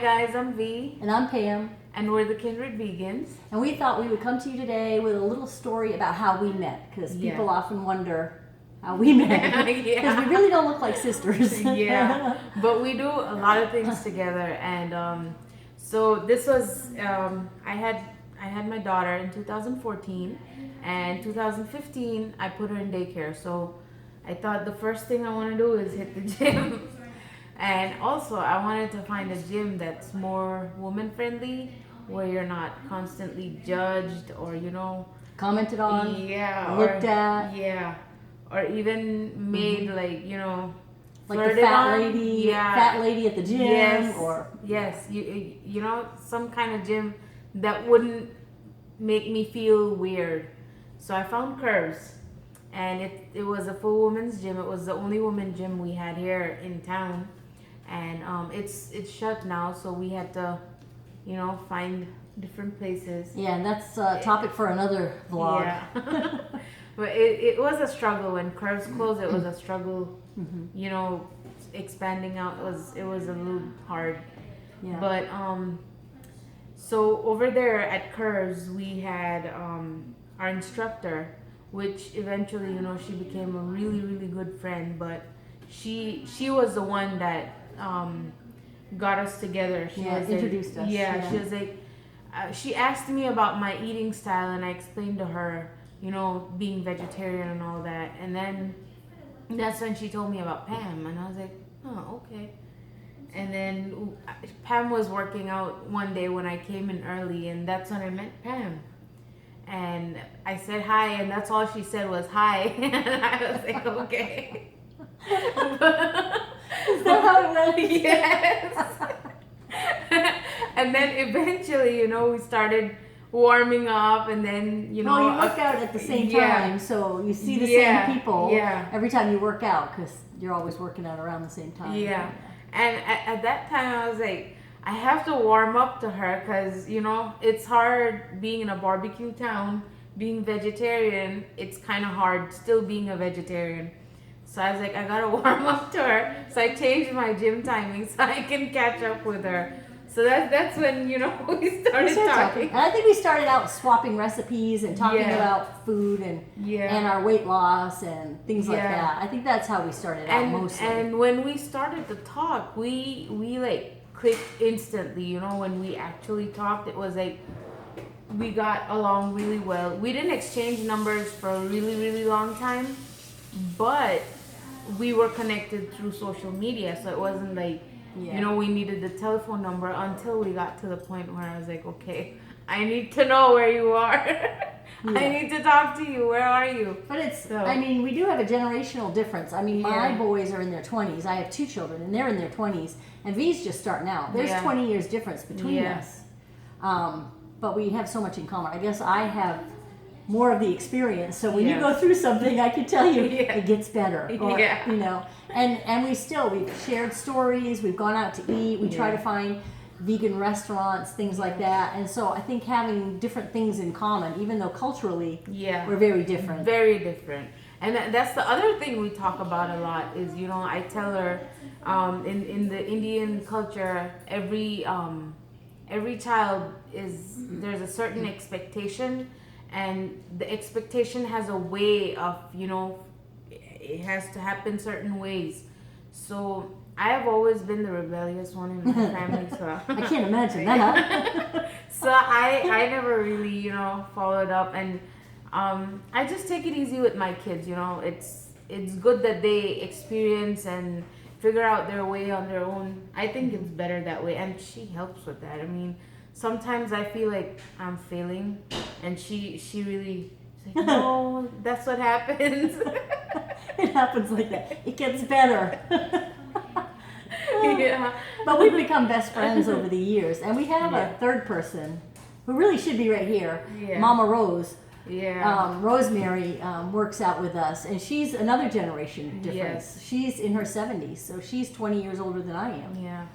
Guys, I'm V, And I'm Pam, and we're the Kindred Vegans. and we thought we would come to you today with a little story about how we met, because people often wonder how we met, because we really don't look like sisters. Yeah, but we do a lot of things together, and so this was I had my daughter in 2014, and 2015 I put her in daycare. So I thought the first thing I want to do is hit the gym. And also, I wanted to find a gym that's more woman friendly, where you're not constantly judged or, Commented on, looked at. Yeah. Or even made like, Like the fat lady at the gym. Yes. Or yes. Some kind of gym that wouldn't make me feel weird. So I found Curves. And it was a full women's gym. It was the only women gym we had here in town. And it's shut now, so we had to, find different places. Yeah, and that's a topic for another vlog. Yeah. But it was a struggle when Curves closed. It was a struggle, expanding out. It was a little hard. Yeah. But so over there at Curves, we had our instructor, which eventually, she became a really, really good friend. But she was the one that got us together. She was introduced us. Yeah, she was like, she asked me about my eating style, and I explained to her, being vegetarian and all that. And then that's when she told me about Pam, and I was like, oh, okay. And then Pam was working out one day when I came in early, and that's when I met Pam. And I said hi, and that's all she said was hi. And I was like, okay. Is that how it went? Yes. And then eventually, we started warming up, and then, Well, you work out at the same time, so you see the same people every time you work out, because you're always working out around the same time. Yeah. And at that time, I was like, I have to warm up to her, because, it's hard being in a barbecue town, being vegetarian. It's kind of hard still being a vegetarian. So I was like, I gotta warm up to her. So I changed my gym timing so I can catch up with her. So that's when, we started talking. And I think we started out swapping recipes and talking about food and our weight loss and things like that. I think that's how we started out mostly. And when we started to talk, we like clicked instantly. When we actually talked, it was like we got along really well. We didn't exchange numbers for a really, really long time, but we were connected through social media, so it wasn't like, we needed the telephone number until we got to the point where I was like, okay, I need to know where you are. I need to talk to you. Where are you? But we do have a generational difference. My boys are in their 20s. I have two children, and they're in their 20s, and V's just starting out. There's 20 years difference between us. But we have so much in common. I guess I have more of the experience, so when you go through something, I can tell you it gets better. Or, and we've shared stories, we've gone out to eat, we try to find vegan restaurants, things like that. And so I think having different things in common, even though culturally we're very different. Very different. And that's the other thing we talk about a lot is, I tell her in the Indian culture, every child there's a certain expectation. And the expectation has a way of, it has to happen certain ways. So I have always been the rebellious one in my family. So I can't imagine that. So I never really, followed up. And I just take it easy with my kids. It's good that they experience and figure out their way on their own. I think it's better that way. And she helps with that. Sometimes I feel like I'm failing, and she really is like, no, that's what happens. It happens like that. It gets better. Yeah. But we've become best friends over the years, and we have a third person who really should be right here, Mama Rose. Yeah. Rosemary works out with us, and she's another generation difference. Yes. She's in her 70s, so she's 20 years older than I am. Yeah.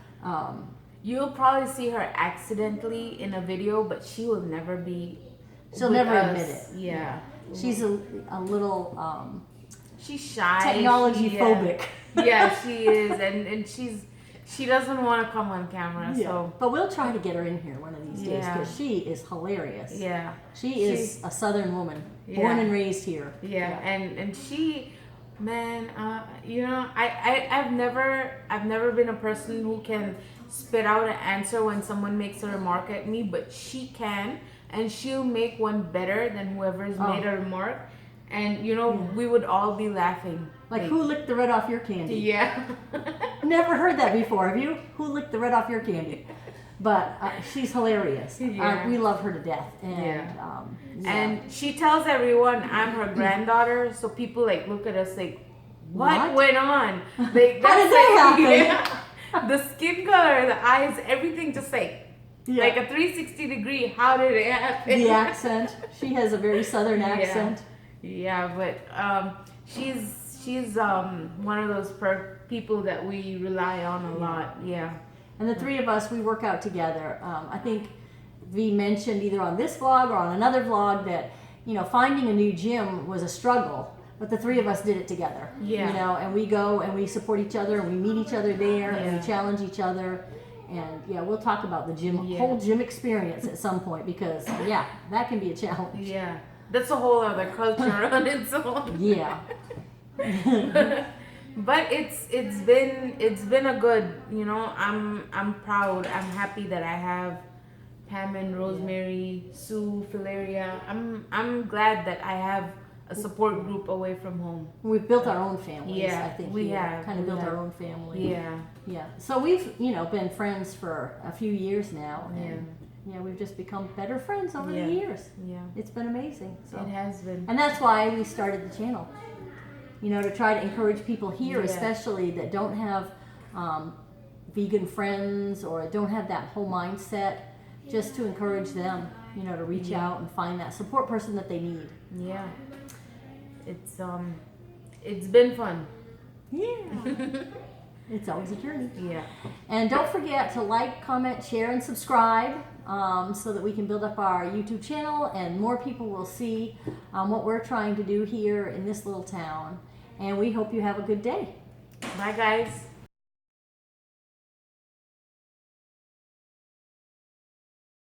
You'll probably see her accidentally in a video, but she will never be. She'll never admit it. Yeah. She's a little she's shy. technology phobic. Yeah, she is, and she's She doesn't want to come on camera, so. But we'll try to get her in here one of these days because she is hilarious. Yeah. She is a Southern woman, born and raised here. Yeah, and she, man, you know, I've never been a person who can spit out an answer when someone makes a remark at me, but she can, and she'll make one better than whoever's made a remark, and you know, we would all be laughing. Like, who licked the red off your candy? Yeah. Never heard that before, have you? Who licked the red off your candy? But she's hilarious. Yeah. We love her to death. And, and she tells everyone I'm her granddaughter, so people like look at us like, what went on? Like, how did that happen? Yeah. The skin color, the eyes, everything just like a 360 degree. How did it happen? The accent. She has a very Southern accent. Yeah, but she's one of those people that we rely on a lot. Yeah. And the three of us, we work out together. I think V mentioned either on this vlog or on another vlog that, you know, finding a new gym was a struggle, but the three of us did it together. Yeah. You know, and we go and we support each other and we meet each other there and we challenge each other. And we'll talk about the gym, whole gym experience at some point because that can be a challenge. Yeah. That's a whole other culture on its own. Yeah. But it's been a good, you know, I'm proud. I'm happy that I have Pam and Rosemary, Sue, Filaria. I'm glad that I have a support group away from home. We've built our own families. Yeah, I think we have kind of built our own family. Yeah. Yeah. So we've, you know, been friends for a few years now. And we've just become better friends over the years. Yeah. It's been amazing. So. It has been. And that's why we started the channel. You know, to try to encourage people here, especially that don't have vegan friends or don't have that whole mindset, just to encourage them, you know, to reach out and find that support person that they need. Yeah. It's been fun. Yeah. It's always a journey. Yeah. And don't forget to like, comment, share, and subscribe so that we can build up our YouTube channel and more people will see what we're trying to do here in this little town. And we hope you have a good day. Bye, guys.